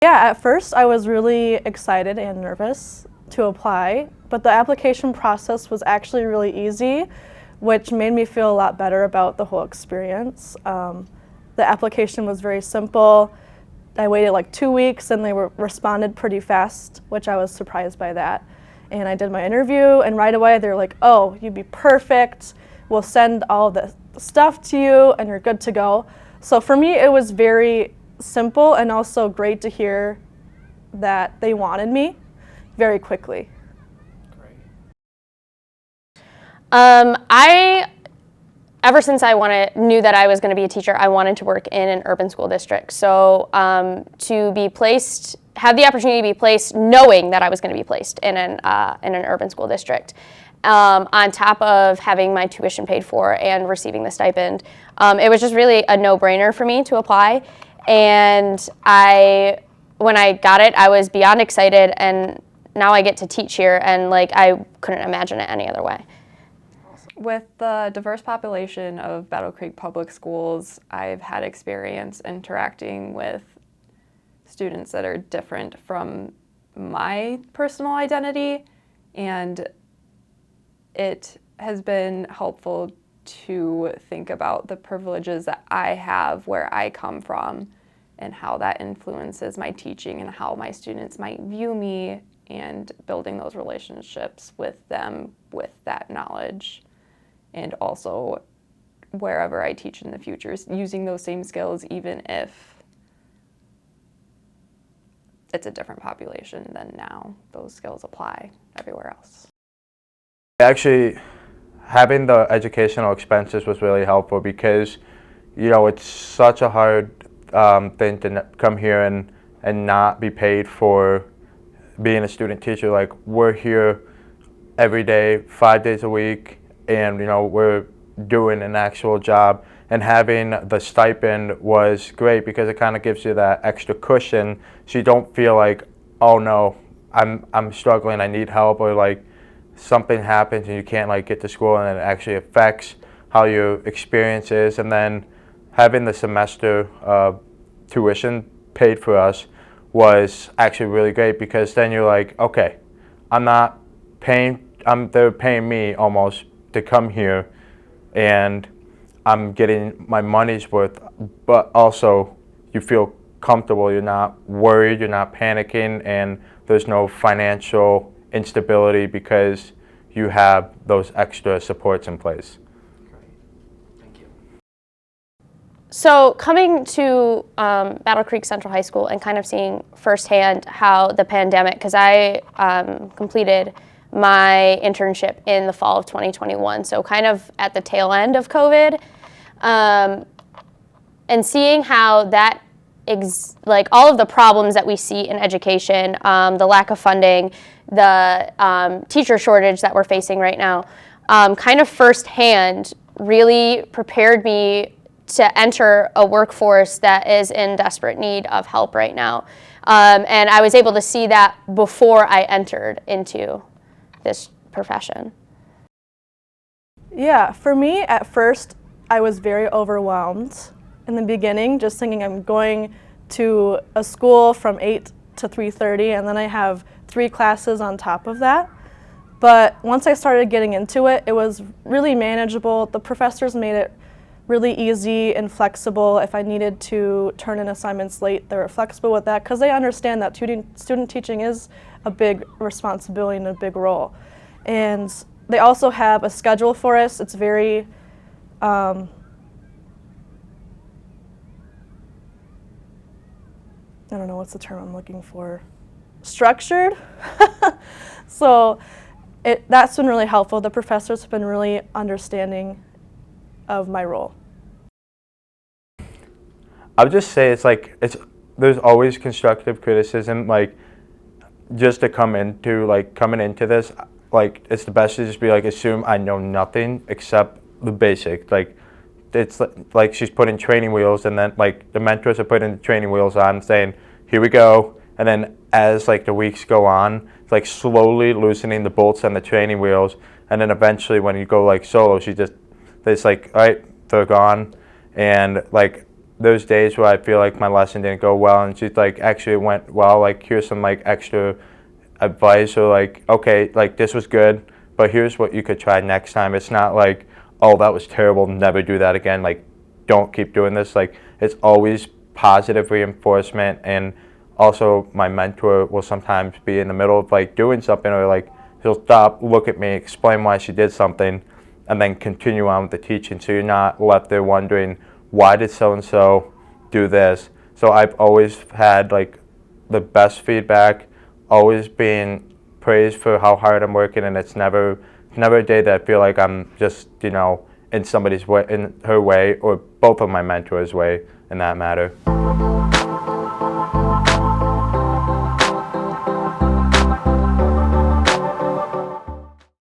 Yeah, at first I was really excited and nervous to apply, but the application process was actually really easy, which made me feel a lot better about the whole experience. The application was very simple. I waited like 2 weeks and they responded pretty fast, which I was surprised by that. And I did my interview, and right away they were like, oh, you'd be perfect. We'll send all the stuff to you and you're good to go. So for me, it was very simple and also great to hear that they wanted me very quickly. Great. Ever since I knew that I was going to be a teacher, I wanted to work in an urban school district. So to be placed, have the opportunity to be placed knowing that I was going to be placed in an urban school district, on top of having my tuition paid for and receiving the stipend, it was just really a no-brainer for me to apply. And when I got it, I was beyond excited, and now I get to teach here, and like I couldn't imagine it any other way. With the diverse population of Battle Creek Public Schools, I've had experience interacting with students that are different from my personal identity, and it has been helpful to think about the privileges that I have where I come from and how that influences my teaching and how my students might view me, and building those relationships with them with that knowledge. And also, wherever I teach in the future, using those same skills even if it's a different population than now. Those skills apply everywhere else. Actually, having the educational expenses was really helpful because, you know, it's such a hard thing to come here and not be paid for being a student teacher. Like, we're here every day, 5 days a week, and you know, we're doing an actual job, and having the stipend was great because it kind of gives you that extra cushion so you don't feel like, oh no, I'm struggling, I need help, or like something happens and you can't like get to school, and it actually affects how your experience is. And then having the semester tuition paid for us was actually really great because then you're like, okay, they're paying me almost to come here, and I'm getting my money's worth, but also you feel comfortable, you're not worried, you're not panicking, and there's no financial instability because you have those extra supports in place. Great. Thank you. So coming to Battle Creek Central High School and kind of seeing firsthand how the pandemic, because I completed my internship in the fall of 2021, so kind of at the tail end of COVID, and seeing how that, like all of the problems that we see in education, the lack of funding, the teacher shortage that we're facing right now, kind of firsthand really prepared me to enter a workforce that is in desperate need of help right now. And I was able to see that before I entered into this profession. Yeah, for me at first I was very overwhelmed in the beginning, just thinking I'm going to a school from 8 to 3:30 and then I have 3 classes on top of that. But once I started getting into it, it was really manageable. The professors made it really easy and flexible. If I needed to turn in assignments late, they were flexible with that because they understand that student teaching is a big responsibility and a big role. And they also have a schedule for us. It's very, I don't know what's the term I'm looking for, structured. So that's been really helpful. The professors have been really understanding of my role. I would just say there's always constructive criticism, like just to coming into this, like it's the best to just be like, assume I know nothing except the basics. Like it's like she's putting training wheels, and then like the mentors are putting the training wheels on, saying, here we go. And then as like the weeks go on, it's like slowly loosening the bolts on the training wheels, and then eventually when you go like solo, it's like, all right, they're gone. And like those days where I feel like my lesson didn't go well and she's like, actually it went well, like here's some like extra advice, or like, okay, like this was good, but here's what you could try next time. It's not like, oh, that was terrible, never do that again, like don't keep doing this. Like it's always positive reinforcement. And also my mentor will sometimes be in the middle of like doing something, or like she'll stop, look at me, explain why she did something, and then continue on with the teaching, so you're not left there wondering, why did so-and-so do this? So I've always had like the best feedback, always being praised for how hard I'm working, and it's never a day that I feel like I'm just, you know, in somebody's way, in her way, or both of my mentors' way in that matter.